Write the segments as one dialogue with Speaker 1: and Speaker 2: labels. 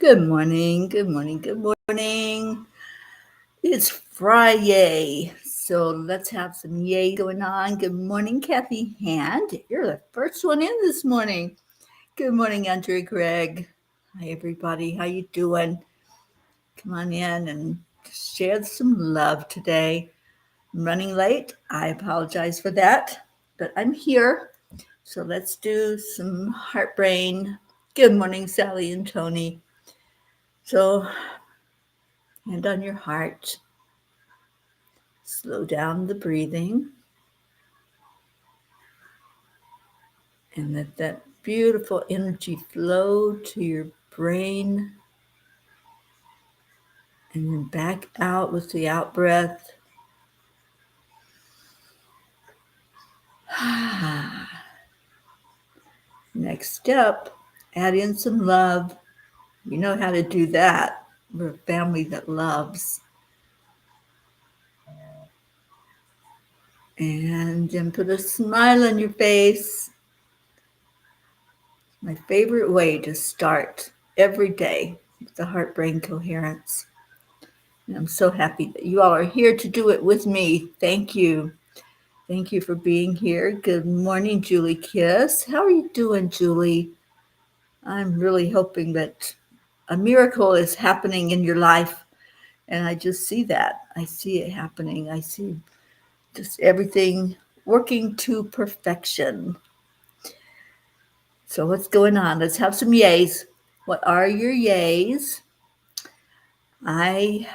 Speaker 1: Good morning, good morning, good morning. It's Friday, so let's have some yay going on. Good morning, Kathy Hand. You're the first one in this morning. Good morning, Andrea Gregg. Hi, everybody. How you doing? Come on in and share some love today. I'm running late. I apologize for that, but I'm here. So let's do some heart brain. Good morning, Sally and Tony. So, hand on your heart. Slow down the breathing and let that beautiful energy flow to your brain and then back out with the out breath. Next step, add in some love. You know how to do that. We're a family that loves. And then put a smile on your face. My favorite way to start every day with the heart-brain coherence. And I'm so happy that you all are here to do it with me. Thank you. Thank you for being here. Good morning, Julie Kiss. How are you doing, Julie? I'm really hoping that a miracle is happening in your life. And I just see that. I see it happening. I see just everything working to perfection. So what's going on? Let's have some yays. What are your yays? I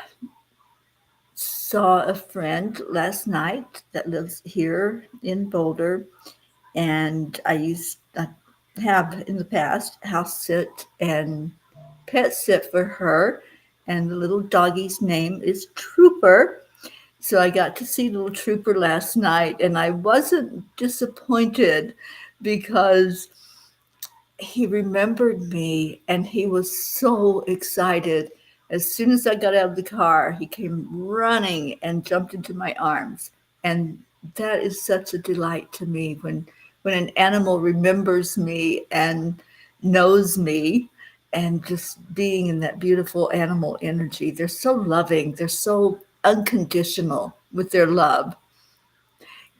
Speaker 1: saw a friend last night that lives here in Boulder, and I have in the past house sit and pet sit for her, and the little doggy's name is Trooper. So I got to see little Trooper last night, and I wasn't disappointed because he remembered me and he was so excited. As soon as I got out of the car, he came running and jumped into my arms. And that is such a delight to me when an animal remembers me and knows me, and just being in that beautiful animal energy. They're so loving. They're so unconditional with their love.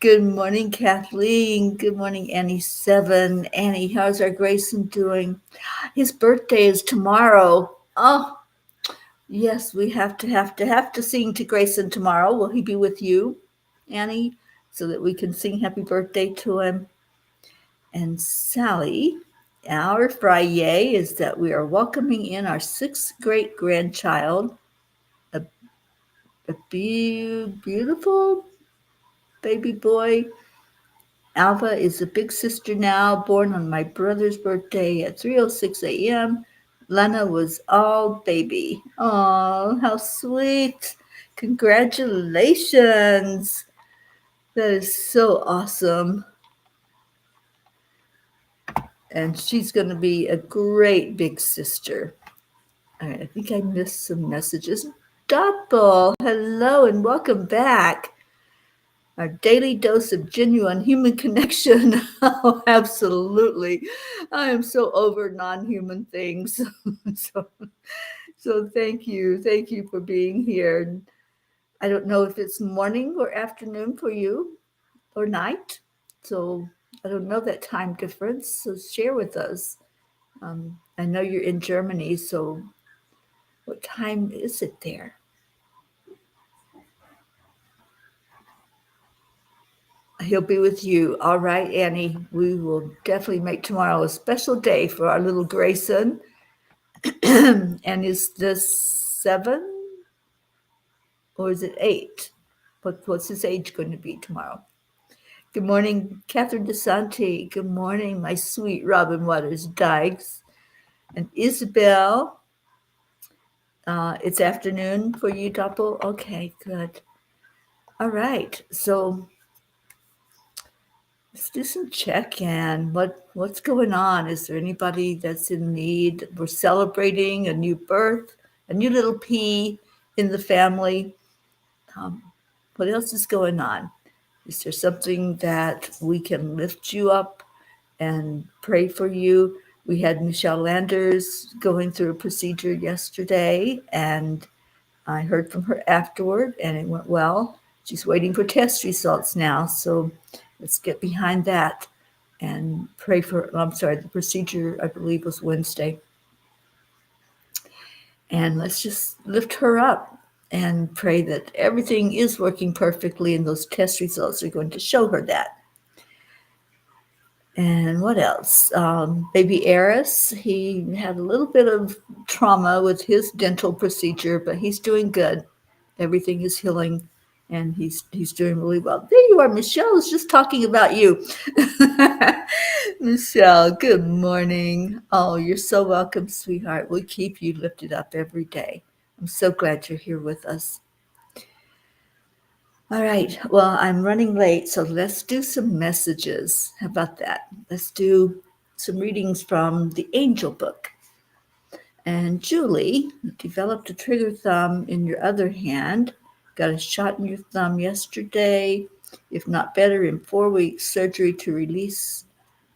Speaker 1: Good morning, Kathleen. Good morning, Annie7. Annie, how's our Grayson doing? His birthday is tomorrow. Oh, yes, we have to sing to Grayson tomorrow. Will he be with you, Annie, so that we can sing happy birthday to him? And Sally, our Friday is that we are welcoming in our sixth great grandchild, a beautiful baby boy. Alva is a big sister now, born on my brother's birthday at 3:06 a.m. Lena was all baby. Oh, how sweet. Congratulations. That is so awesome. And she's going to be a great big sister. All right, I think I missed some messages. Doppel, hello and welcome back. Our daily dose of genuine human connection. Oh, absolutely. I am so over non-human things. so thank you. Thank you for being here. I don't know if it's morning or afternoon for you or night. So I don't know that time difference. So share with us. I know you're in Germany. So what time is it there? He'll be with you. All right, Annie. We will definitely make tomorrow a special day for our little Grayson. And is this 7 or is it 8? What's his age going to be tomorrow? Good morning, Catherine DeSanti. Good morning, my sweet Robin Waters Dykes. And Isabel. It's afternoon for you, Doppel? Okay, good. All right. So let's do some check-in. What's going on? Is there anybody that's in need? We're celebrating a new birth, a new little pea in the family. What else is going on? Is there something that we can lift you up and pray for you? We had Michelle Landers going through a procedure yesterday, and I heard from her afterward, and it went well. She's waiting for test results now, so let's get behind that and pray for. I'm sorry, the procedure I believe was Wednesday, and let's just lift her up and pray that everything is working perfectly, and those test results are going to show her that. And what else? Baby Eris, he had a little bit of trauma with his dental procedure, but he's doing good. Everything is healing, and he's doing really well. There you are, Michelle. I was just talking about you. Michelle, good morning. Oh, you're so welcome, sweetheart. We keep you lifted up every day. I'm so glad you're here with us. All right. Well, I'm running late, so let's do some messages. How about that? Let's do some readings from the Angel book. And Julie developed a trigger thumb in your other hand, got a shot in your thumb yesterday. If not better, in 4 weeks, surgery to release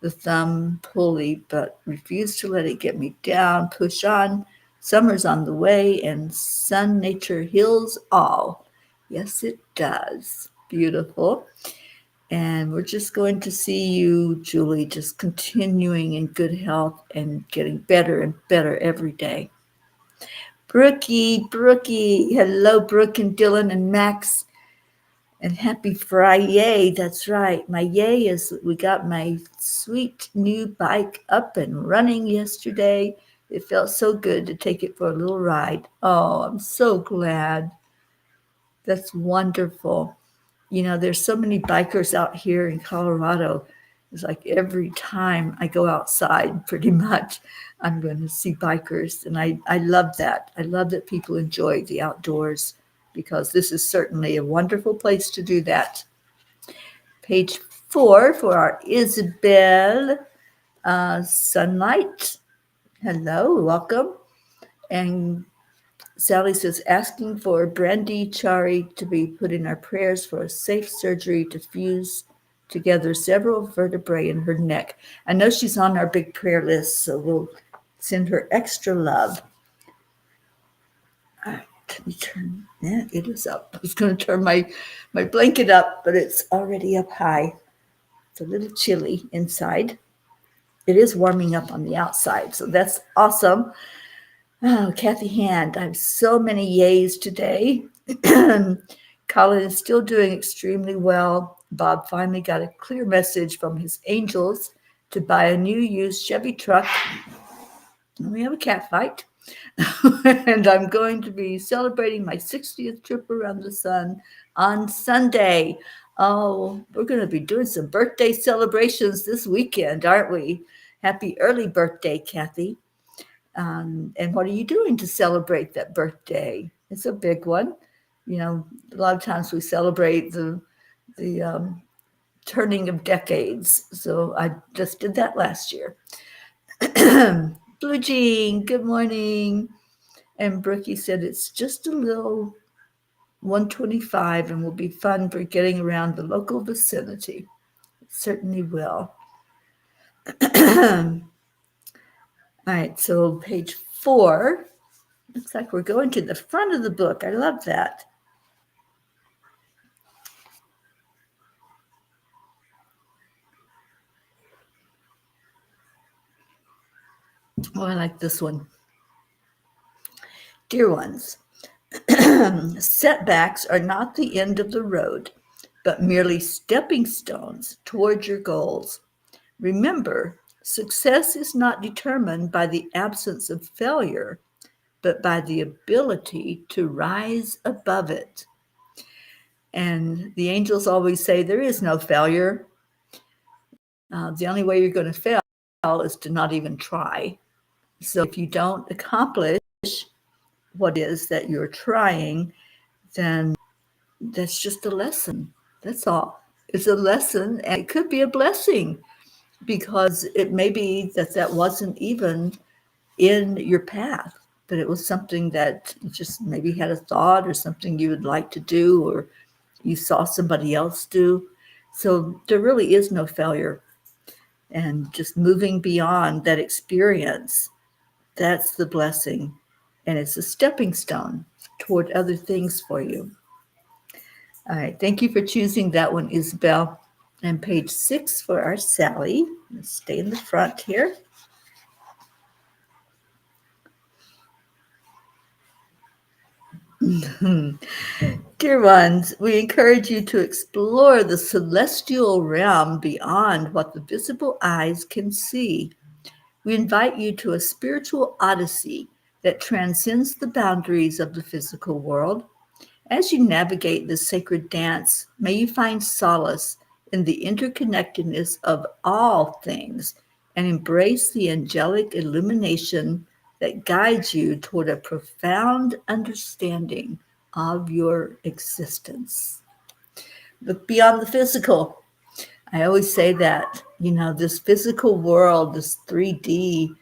Speaker 1: the thumb pulley, but refused to let it get me down. Push on. Summer's on the way, and sun nature heals all. Yes, it does. Beautiful. And we're just going to see you, Julie, just continuing in good health and getting better and better every day. Brookie. Hello, Brooke and Dylan and Max. And happy Friday. That's right. My yay is we got my sweet new bike up and running yesterday. It felt so good to take it for a little ride. Oh, I'm so glad. That's wonderful. You know, there's so many bikers out here in Colorado. It's like every time I go outside, pretty much, I'm going to see bikers. And I love that. I love that people enjoy the outdoors, because this is certainly a wonderful place to do that. Page 4 for our Isabel. Sunlight. Hello, welcome. And Sally says, asking for Brandy Chari to be put in our prayers for a safe surgery to fuse together several vertebrae in her neck. I know she's on our big prayer list, so we'll send her extra love. All right, let me turn, yeah, it is up. I was going to turn my blanket up, but it's already up high. It's a little chilly inside. It is warming up on the outside, so that's awesome. Oh, Kathy Hand, I have so many yays today. Colin is still doing extremely well. Bob finally got a clear message from his angels to buy a new used Chevy truck. And we have a cat fight. And I'm going to be celebrating my 60th trip around the sun on Sunday. Oh, we're going to be doing some birthday celebrations this weekend, aren't we? Happy early birthday, Kathy. And what are you doing to celebrate that birthday? It's a big one. You know, a lot of times we celebrate the turning of decades. So I just did that last year. Blue Jean, good morning. And Brookie said it's just a little 125 and will be fun for getting around the local vicinity. It certainly will. All right, so page 4. Looks like we're going to the front of the book. I love that. Oh, I like this one. Dear ones, setbacks are not the end of the road, but merely stepping stones toward your goals. Remember, success is not determined by the absence of failure, but by the ability to rise above it. And the angels always say there is no failure. The only way you're going to fail is to not even try. So if you don't accomplish what is that you're trying, then that's just a lesson. That's all. It's a lesson, and it could be a blessing, because it may be that wasn't even in your path, but it was something that you just maybe had a thought or something you would like to do, or you saw somebody else do. So there really is no failure. and just moving beyond that experience. That's the blessing. And it's a stepping stone toward other things for you. All right. Thank you for choosing that one, Isabel. And page 6 for our Sally. Let's stay in the front here. Dear ones, we encourage you to explore the celestial realm beyond what the visible eyes can see. We invite you to a spiritual odyssey that transcends the boundaries of the physical world. As you navigate this sacred dance, may you find solace in the interconnectedness of all things and embrace the angelic illumination that guides you toward a profound understanding of your existence. Look beyond the physical. I always say that, this physical world, this 3D,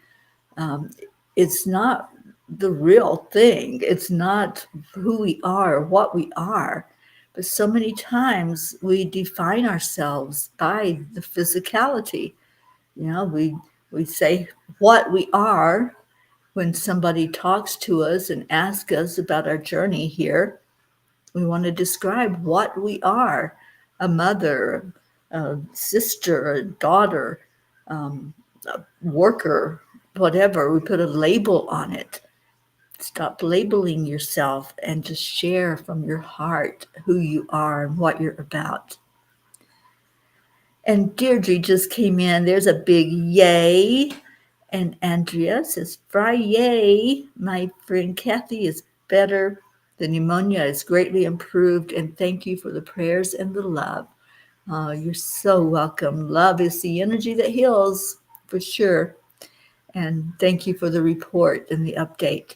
Speaker 1: um, it's not the real thing. It's not who we are or what we are. But so many times we define ourselves by the physicality. We say what we are when somebody talks to us and asks us about our journey here. We want to describe what we are: a mother, a sister, a daughter, a worker, whatever. We put a label on it. Stop labeling yourself and just share from your heart who you are and what you're about. And Deirdre just came in. There's a big yay. And Andrea says, "Fry yay. My friend Kathy is better. The pneumonia is greatly improved. And thank you for the prayers and the love." Oh, you're so welcome. Love is the energy that heals, for sure. And thank you for the report and the update.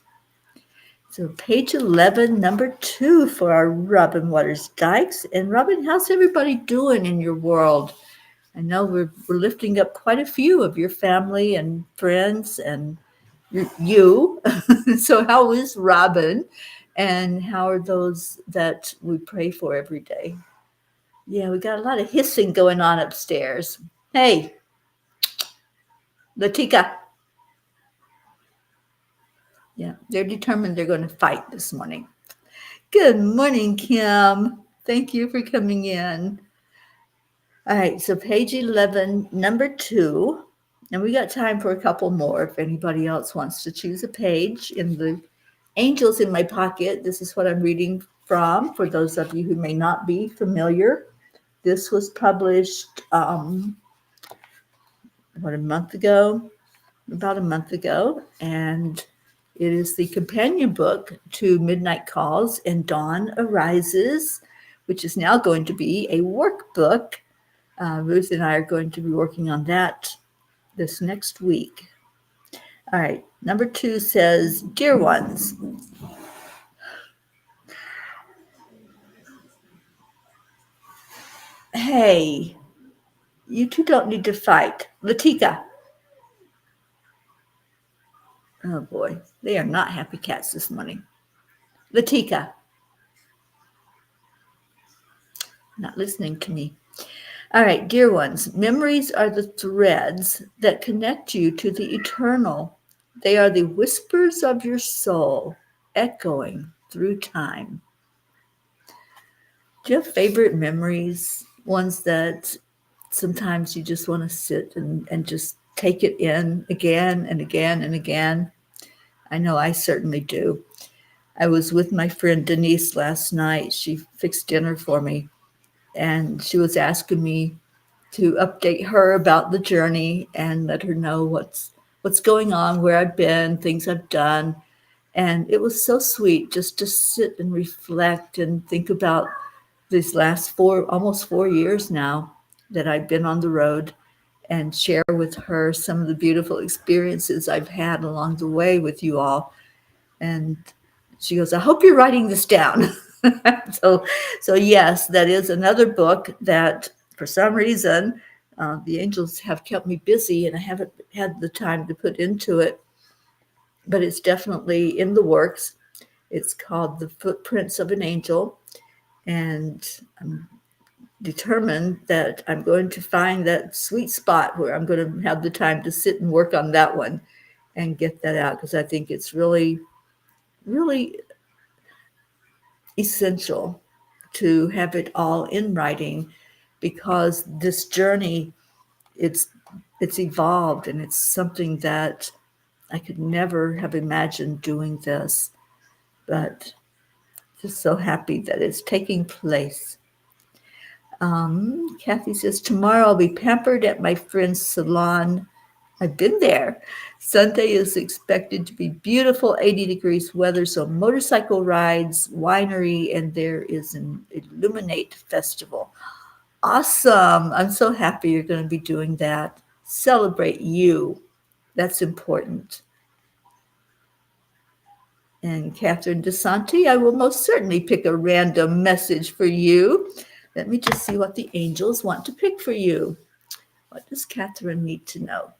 Speaker 1: So page 11, number 2 for our Robin Waters Dykes. And Robin, how's everybody doing in your world? I know we're lifting up quite a few of your family and friends and you. So how is Robin? And how are those that we pray for every day? Yeah, we got a lot of hissing going on upstairs. Hey, Latika. Yeah, they're determined they're going to fight this morning. Good morning, Kim. Thank you for coming in. All right, so page 11, number 2. And we got time for a couple more if anybody else wants to choose a page. In the Angels in My Pocket, this is what I'm reading from, for those of you who may not be familiar. This was published, a month ago? About a month ago. And it is the companion book to Midnight Calls and Dawn Arises, which is now going to be a workbook. Ruth and I are going to be working on that this next week. All right, number 2 says, "Dear ones, hey, you two don't need to fight. Latika." Oh boy, they are not happy cats this morning. Latika, not listening to me. All right, dear ones, memories are the threads that connect you to the eternal. They are the whispers of your soul, echoing through time. Do you have favorite memories? Ones that sometimes you just want to sit and just take it in again and again and again? I know I certainly do. I was with my friend Denise last night. She fixed dinner for me, and she was asking me to update her about the journey and let her know what's going on, where I've been, things I've done. And it was so sweet just to sit and reflect and think about these last almost 4 years now that I've been on the road, and share with her some of the beautiful experiences I've had along the way with you all. And she goes, "I hope you're writing this down." So yes, that is another book that for some reason the angels have kept me busy and I haven't had the time to put into it, but it's definitely in the works. It's called The Footprints of an Angel, and I'm determined that I'm going to find that sweet spot where I'm going to have the time to sit and work on that one and get that out, because I think it's really, really essential to have it all in writing, because this journey, it's it's evolved, and it's something that I could never have imagined doing this, but just so happy that it's taking place. Kathy says, tomorrow I'll be pampered at my friend's salon. I've been there. Sunday is expected to be beautiful, 80 degrees weather, so motorcycle rides, winery, and there is an Illuminate festival. Awesome. I'm so happy you're going to be doing that. Celebrate you. That's important. And Catherine DeSanti, I will most certainly pick a random message for you. Let me just see what the angels want to pick for you. What does Catherine need to know?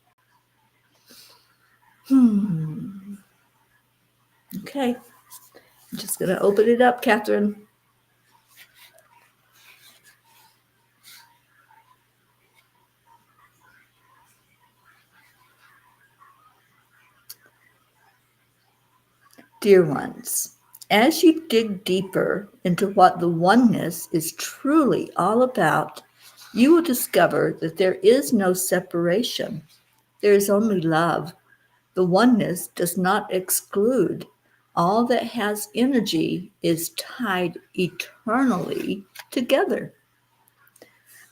Speaker 1: Okay. I'm just going to open it up, Catherine. Dear ones, as you dig deeper into what the oneness is truly all about, you will discover that there is no separation. There is only love. The oneness does not exclude. All that has energy is tied eternally together.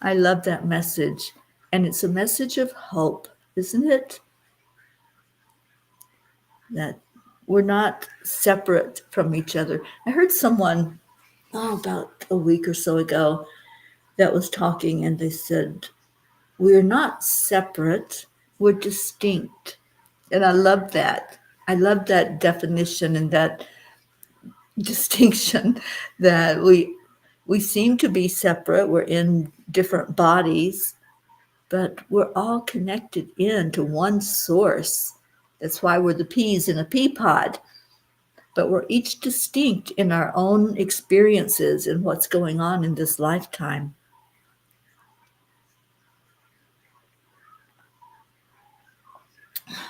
Speaker 1: I love that message. And it's a message of hope, isn't it? That we're not separate from each other. I heard someone, about a week or so ago, that was talking, and they said, we're not separate, we're distinct. And I love that. I love that definition and that distinction, that we seem to be separate. We're in different bodies, but we're all connected into one source. That's why we're the peas in a pea pod. But we're each distinct in our own experiences and what's going on in this lifetime.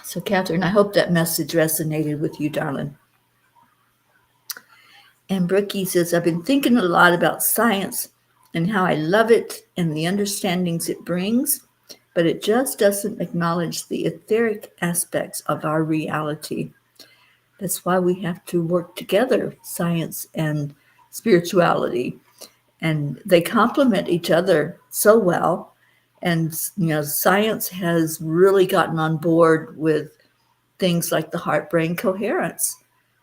Speaker 1: So, Catherine, I hope that message resonated with you, darling. And Brookie says, I've been thinking a lot about science and how I love it and the understandings it brings, but it just doesn't acknowledge the etheric aspects of our reality. That's why we have to work together, science and spirituality. And they complement each other so well. And, science has really gotten on board with things like the heart-brain coherence.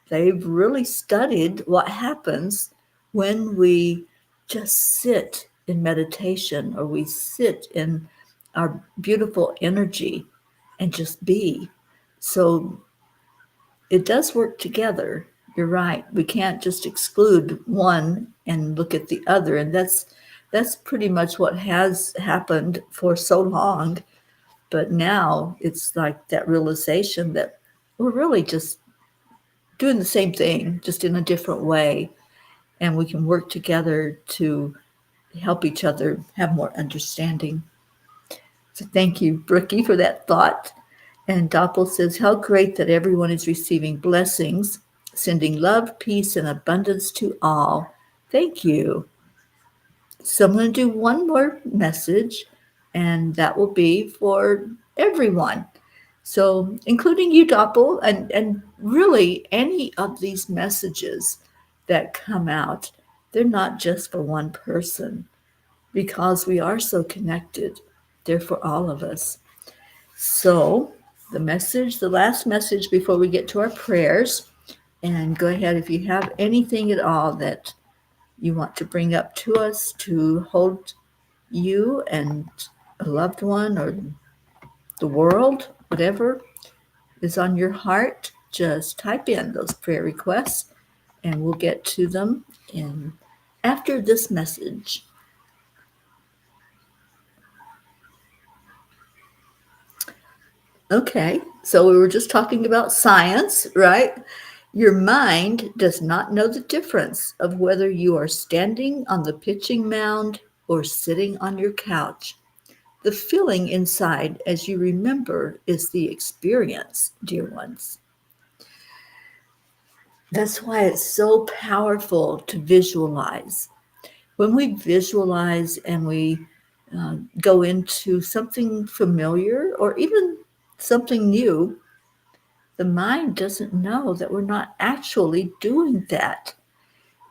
Speaker 1: They've really studied what happens when we just sit in meditation, or we sit in our beautiful energy and just be. So it does work together. You're right. We can't just exclude one and look at the other. And that's pretty much what has happened for so long. But now it's like that realization that we're really just doing the same thing, just in a different way. And we can work together to help each other have more understanding. So thank you, Brookie, for that thought. And Doppel says, how great that everyone is receiving blessings, sending love, peace, and abundance to all. Thank you. So I'm going to do one more message, and that will be for everyone. So including you, Doppel, and really any of these messages that come out, they're not just for one person, because we are so connected. They're for all of us. So the last message before we get to our prayers, and go ahead if you have anything at all that you want to bring up to us to hold you and a loved one or the world, whatever is on your heart, just type in those prayer requests and we'll get to them after this message. Okay, so we were just talking about science, right? Your mind does not know the difference of whether you are standing on the pitching mound or sitting on your couch, the feeling inside as you remember is the experience, dear ones. That's why it's so powerful to visualize. When we visualize and we go into something familiar or even something new, the mind doesn't know that we're not actually doing that.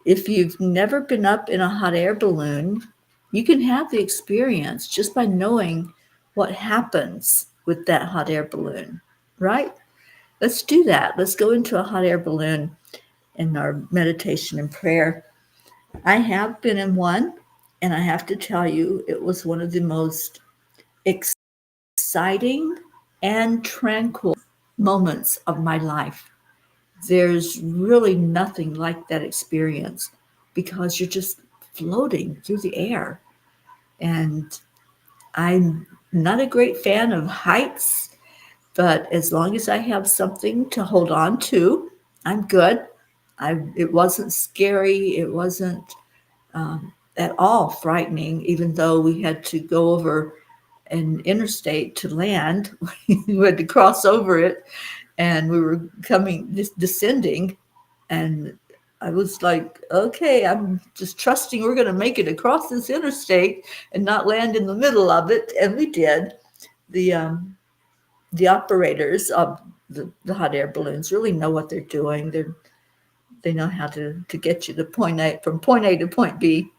Speaker 1: If you've never been up in a hot air balloon, you can have the experience just by knowing what happens with that hot air balloon, right? Let's do that. Let's go into a hot air balloon in our meditation and prayer. I have been in one, and I have to tell you, it was one of the most exciting and tranquil moments of my life. There's really nothing like that experience because you're just floating through the air. And I'm not a great fan of heights, but as long as I have something to hold on to, I'm good. It wasn't scary. It wasn't at all frightening, even though we had to go over an interstate to land. We had to cross over it, and we were coming, just descending. And I was like, okay, I'm just trusting we're going to make it across this interstate and not land in the middle of it. And we did. The operators of the hot air balloons really know what they're doing. They know how to get you to point A, from point A to point B.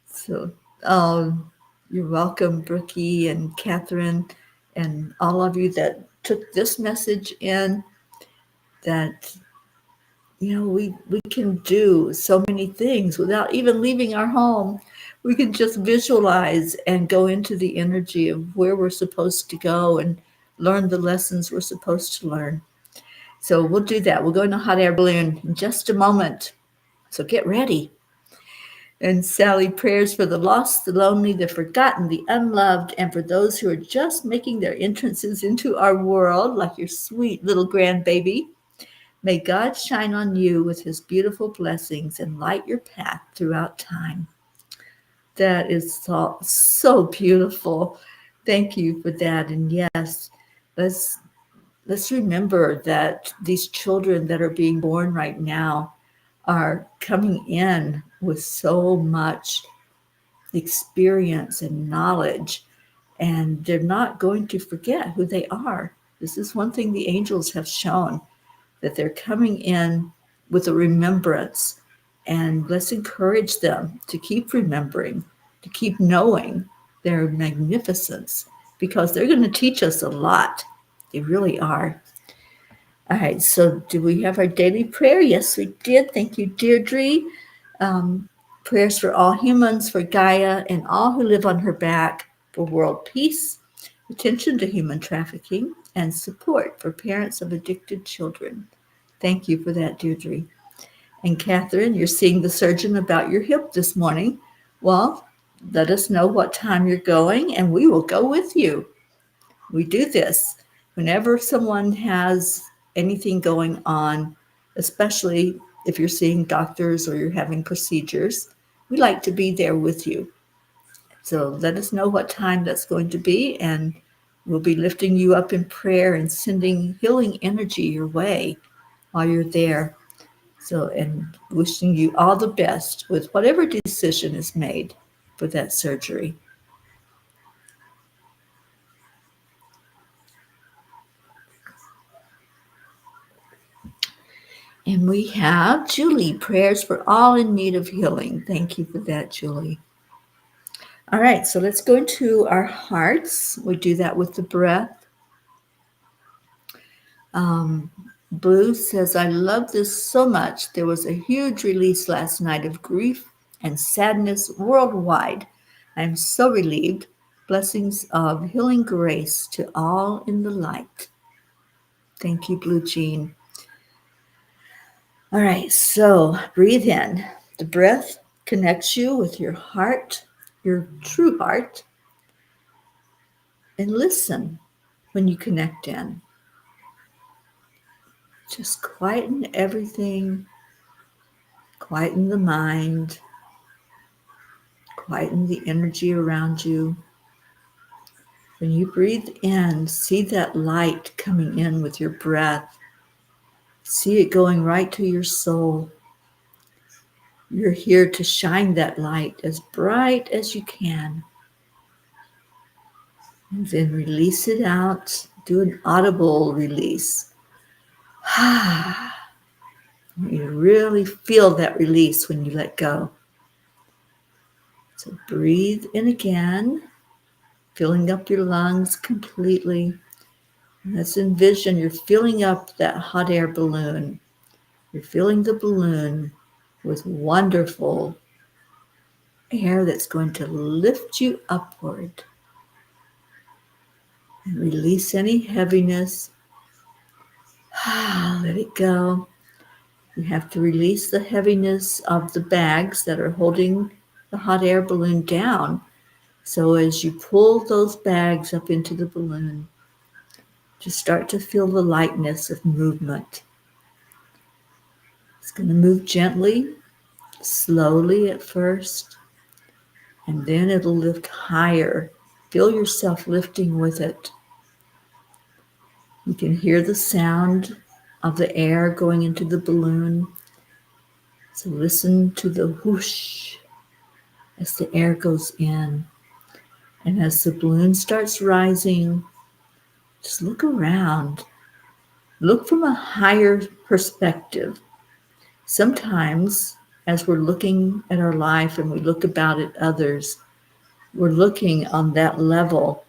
Speaker 1: So, you're welcome, Brookie and Catherine, and all of you that took this message in. That we can do so many things without even leaving our home. We can just visualize and go into the energy of where we're supposed to go and learn the lessons we're supposed to learn. So we'll do that. We'll go in a hot air balloon in just a moment. So get ready. And Sally, prayers for the lost, the lonely, the forgotten, the unloved, and for those who are just making their entrances into our world, like your sweet little grandbaby. May God shine on you with his beautiful blessings and light your path throughout time. That is so beautiful. Thank you for that. And yes, let's remember that these children that are being born right now are coming in with so much experience and knowledge, and they're not going to forget who they are. This is one thing the angels have shown, that they're coming in with a remembrance, and let's encourage them to keep remembering, to keep knowing their magnificence, because they're going to teach us a lot. They really are. All right, so do we have our daily prayer? Yes, we did. Thank you, Deirdre. Um, Prayers for all humans, for Gaia and all who live on her back, for world peace, attention to human trafficking, and support for parents of addicted children. Thank you for that, Deirdre. And Catherine, you're seeing the surgeon about your hip this morning. Well, let us know what time you're going, and we will go with you. We do this whenever someone has anything going on, especially if you're seeing doctors or you're having procedures. We like to be there with you. So let us know what time that's going to be, and we'll be lifting you up in prayer and sending healing energy your way while you're there. So, and wishing you all the best with whatever decision is made for that surgery. And we have Julie, prayers for all in need of healing. Thank you for that, Julie. All right, so let's go into our hearts. We do that with the breath. Blue says, I love this so much. There was a huge release last night of grief and sadness worldwide. I am so relieved. Blessings of healing grace to all in the light. Thank you, Blue Jean. All right, so breathe in. The breath connects you with your heart, your true heart, and listen when you connect in. Just quieten everything, quieten the mind, quieten the energy around you. When you breathe in, see that light coming in with your breath. See it going right to your soul. You're here to shine that light as bright as you can. And then release it out. Do an audible release. You really feel that release when you let go. So breathe in again, filling up your lungs completely. And let's envision you're filling up that hot air balloon. You're filling the balloon with wonderful air that's going to lift you upward. And release any heaviness. Let it go. You have to release the heaviness of the bags that are holding the hot air balloon down. So as you pull those bags up into the balloon, just start to feel the lightness of movement. It's going to move gently, slowly at first, and then it'll lift higher. Feel yourself lifting with it. You can hear the sound of the air going into the balloon. So listen to the whoosh as the air goes in. And as the balloon starts rising, just look around. Look from a higher perspective. Sometimes, as we're looking at our life and we look about at others, we're looking on that level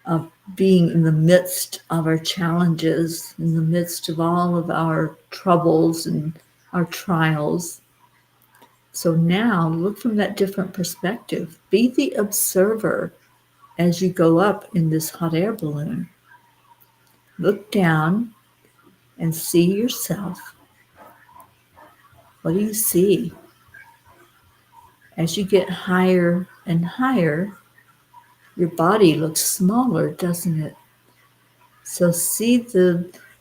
Speaker 1: of being in the midst of our challenges, in the midst of all of our troubles and our trials. So now look from that different perspective. Be the observer as you go up in this hot air balloon. Look down and see yourself. What do you see? As you get higher and higher, your body looks smaller, doesn't it? So see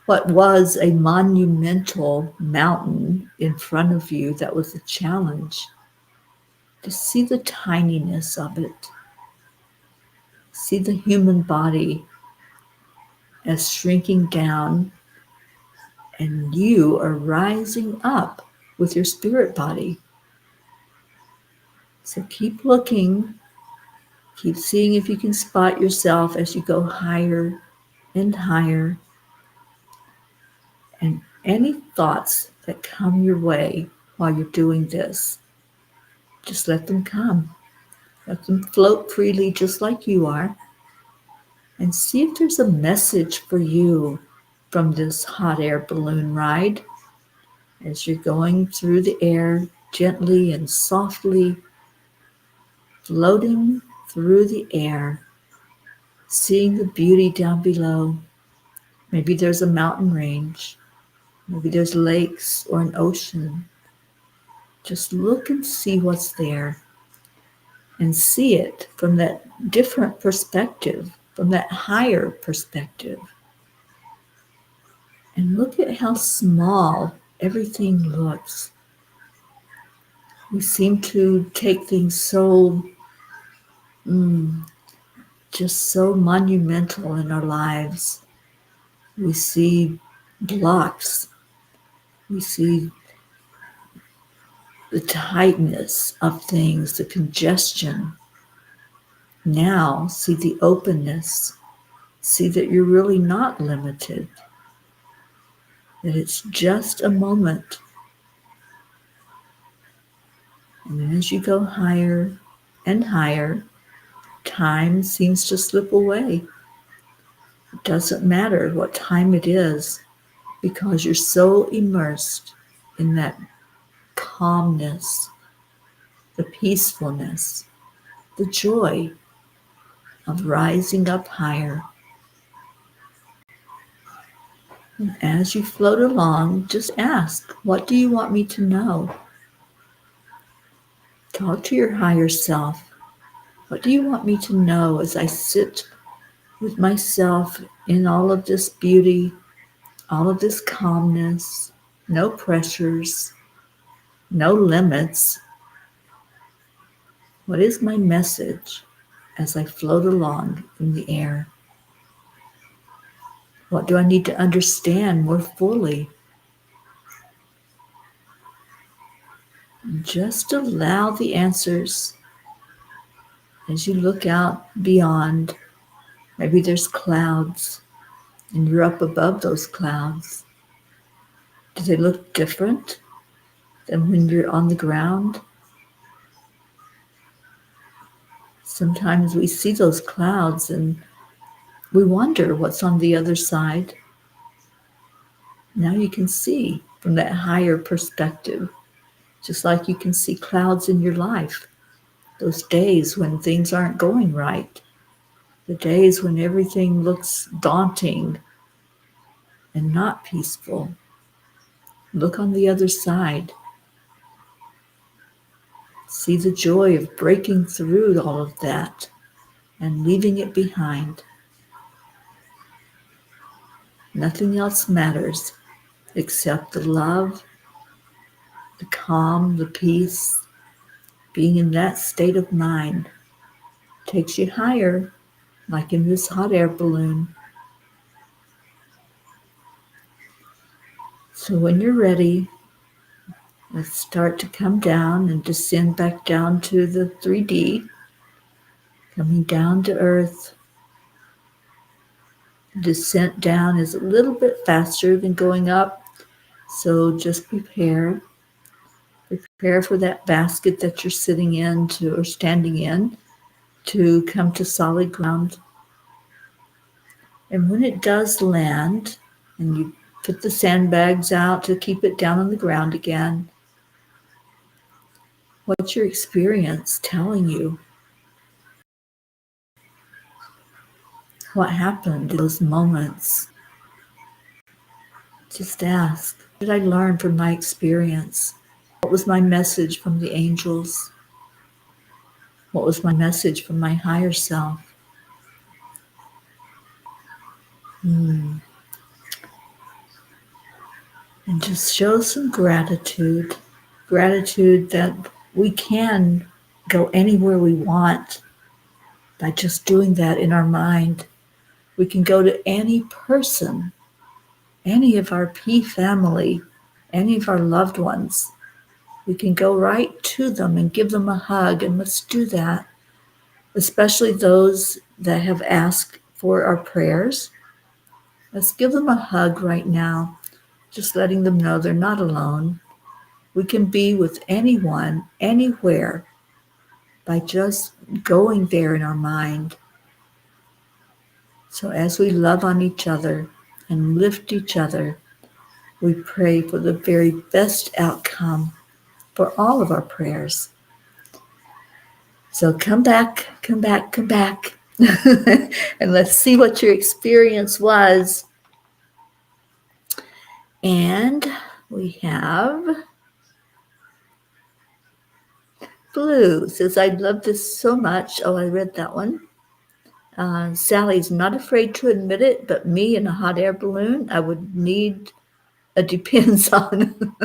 Speaker 1: what was a monumental mountain in front of you that was a challenge. Just see the tininess of it. See the human body as shrinking down, and you are rising up with your spirit body. So keep looking, keep seeing if you can spot yourself as you go higher and higher. And any thoughts that come your way while you're doing this, just let them come. Let them float freely just like you are. And see if there's a message for you from this hot air balloon ride as you're going through the air gently and softly, floating through the air, seeing the beauty down below. Maybe there's a mountain range. Maybe there's lakes or an ocean. Just look and see what's there, and see it from that different perspective, from that higher perspective. And look at how small everything looks. We seem to take things so, just so monumental in our lives. We see blocks. We see the tightness of things, the congestion. Now see the openness. See that you're really not limited. That it's just a moment. And as you go higher and higher, time seems to slip away. It doesn't matter what time it is, because you're so immersed in that calmness, the peacefulness, the joy of rising up higher. And as you float along, just ask, what do you want me to know? Talk to your higher self. What do you want me to know as I sit with myself in all of this beauty, all of this calmness, no pressures, no limits, What is my message as I float along in the air? What do I need to understand more fully? Just allow the answers as you look out beyond. Maybe there's clouds and you're up above those clouds. Do they look different than when you're on the ground? Sometimes we see those clouds and we wonder what's on the other side. Now you can see from that higher perspective, just like you can see clouds in your life. Those days when things aren't going right, the days when everything looks daunting and not peaceful. Look on the other side. See the joy of breaking through all of that and leaving it behind. Nothing else matters except the love, the calm, the peace. Being in that state of mind takes you higher, like in this hot air balloon. So when you're ready, let's start to come down and descend back down to the 3D, coming down to earth. Descent down is a little bit faster than going up, so just prepare. Prepare for that basket that you're sitting in or standing in to come to solid ground. And when it does land, and you put the sandbags out to keep it down on the ground again, what's your experience telling you? What happened in those moments? Just ask, what did I learn from my experience? What was my message from the angels? What was my message from my higher self? And just show some gratitude. Gratitude that we can go anywhere we want by just doing that in our mind. We can go to any person, any of our P family, any of our loved ones. We can go right to them and give them a hug, and let's do that, especially those that have asked for our prayers. Let's give them a hug right now, just letting them know they're not alone. We can be with anyone, anywhere, by just going there in our mind. So as we love on each other and lift each other, we pray for the very best outcome for all of our prayers. So come back, come back, come back. And let's see what your experience was. And we have Blue says, I love this so much. Oh, I read that one. Sally's not afraid to admit it, but me in a hot air balloon, I would need a depends on.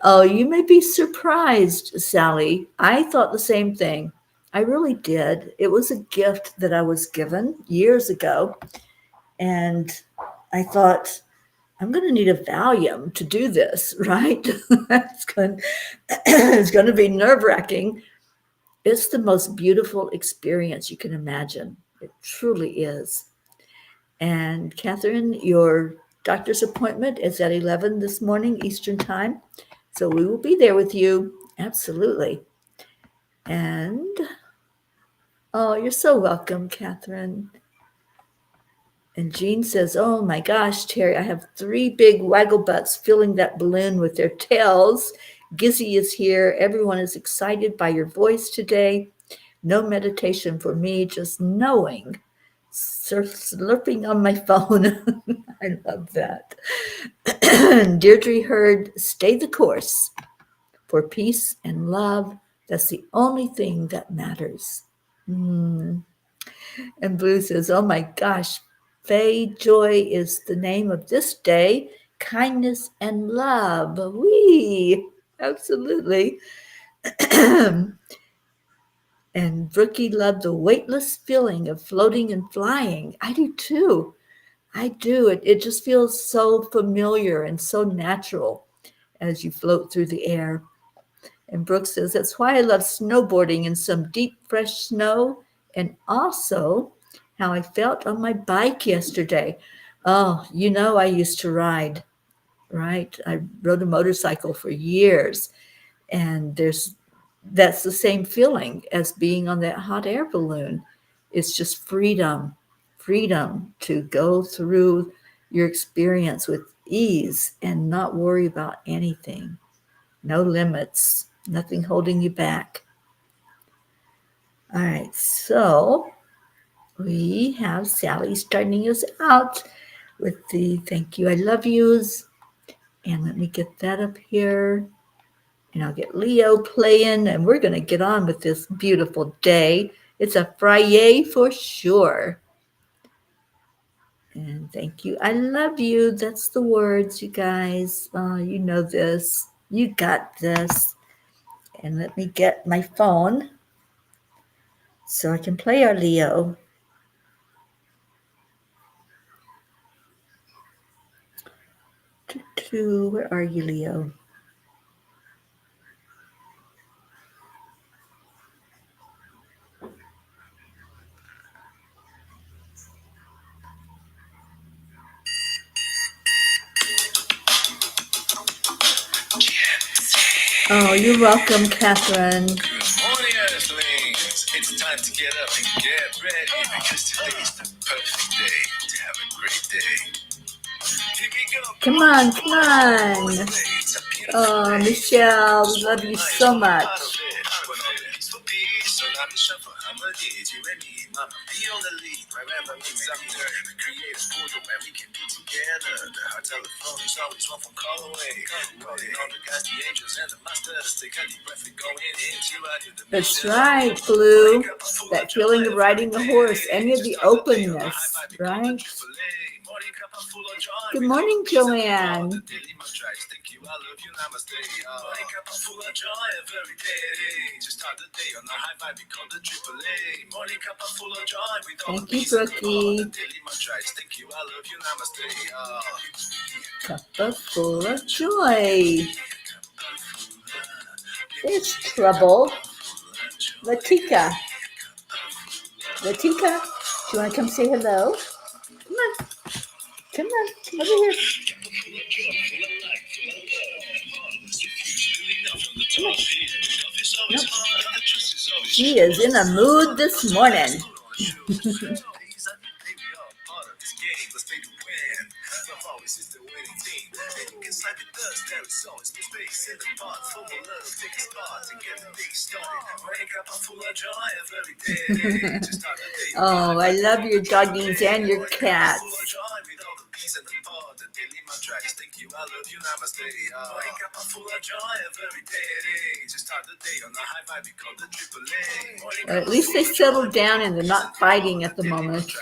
Speaker 1: Oh, you may be surprised, Sally. I thought the same thing. I really did. It was a gift that I was given years ago. And I thought, I'm going to need a Valium to do this, right? it's going to be nerve-wracking. It's the most beautiful experience you can imagine. It truly is. And Catherine, your doctor's appointment is at 11 this morning, Eastern time. So we will be there with you. Absolutely. And, oh, you're so welcome, Catherine. And Jean says, oh my gosh, Teri, I have 3 big waggle butts filling that balloon with their tails. Gizzy is here. Everyone is excited by your voice today. No meditation for me, just knowing. Slurping on my phone. I love that. Deirdre heard, stay the course for peace and love. That's the only thing that matters. And Blue says, oh my gosh, Faye, joy is the name of this day. Kindness and love. Wee, absolutely. And Brookie loved the weightless feeling of floating and flying. I do too. I do. It just feels so familiar and so natural as you float through the air. And Brooke says, that's why I love snowboarding in some deep, fresh snow, and also how I felt on my bike yesterday. Oh, I used to ride, right? I rode a motorcycle for years, and that's the same feeling as being on that hot air balloon. It's just freedom to go through your experience with ease and not worry about anything. No limits, nothing holding you back. All right, so we have Sally starting us out with the thank you, I love yous. And let me get that up here. And I'll get Leo playing, and we're going to get on with this beautiful day. It's a Friday for sure. And thank you. I love you. That's the words, you guys. You know this. You got this. And let me get my phone so I can play our Leo. Where are you, Leo? Oh, you're welcome, Catherine.
Speaker 2: Good morning, Earthlings. It's time to get up and get ready because today's the perfect day to have a great day. Here we go.
Speaker 1: Come on. Oh, Michelle, we love you so much. That's right, Blue. That feeling of riding a horse, any of the openness, right? Good morning, Joanne. Thank you, Brookie. Cuppa full of joy. There's trouble. Latika. Latika, do you want to come say hello? Come on. Come over here. Come on. Nope. She is in a mood this morning. Oh, I love your doggies and your cats. Or at least they settled down and they're not fighting at the moment.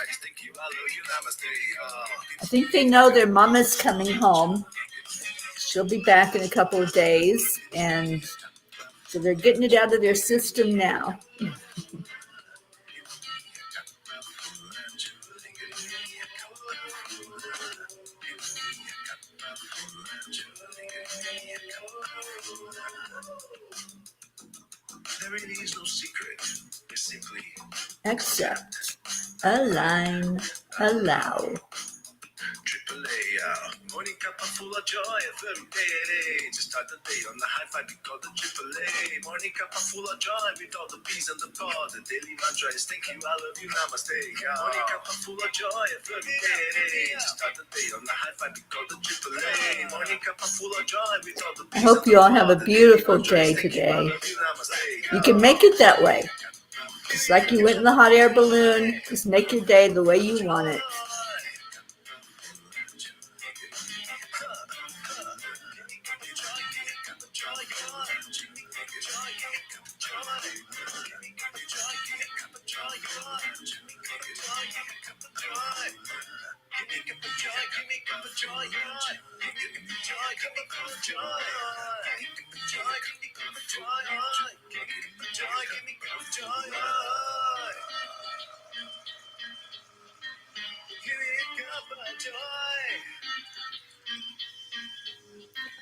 Speaker 1: I think they know their mama's coming home. She'll be back in a couple of days, and so they're getting it out of their system now.
Speaker 2: There really is no secret. It's simply
Speaker 1: accept, align, allow.
Speaker 2: Morning cuppa full of joy every day. To start the day on the high five, we call the AAA. Morning cuppa full of joy with all the peas and the pod. The daily mantra is thank you, I love you, namaste. Morning cuppa full of joy every day. To start the day on the high five, we call the AAA. Morning cuppa full of joy with all the peas.
Speaker 1: I hope you all have a beautiful day today. You can make it that way. Just like you went in the hot air balloon, just make your day the way you want it.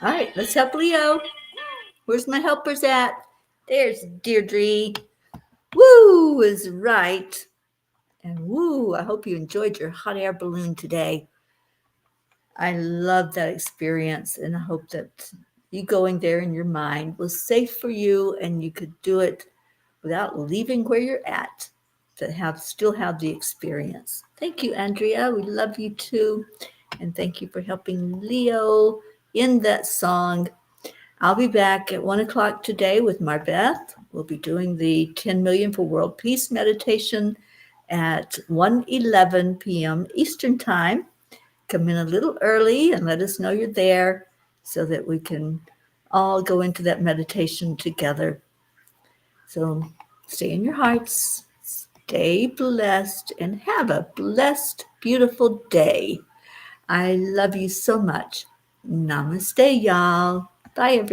Speaker 1: All right, let's help Leo. Where's my helpers at? There's Deirdre. Woo is right. And woo, I hope you enjoyed your hot air balloon today. I love that experience, and I hope that you going there in your mind was safe for you and you could do it without leaving where you're at to have still have the experience. Thank you, Andrea. We love you too. And thank you for helping Leo in that song. I'll be back at 1 o'clock today with Marbeth. We'll be doing the 10 million for world peace meditation at 1:11 p.m. Eastern Time. Come in a little early and let us know you're there so that we can all go into that meditation together. So stay in your hearts, stay blessed, and have a blessed, beautiful day. I love you so much. Namaste, y'all. Bye, everyone.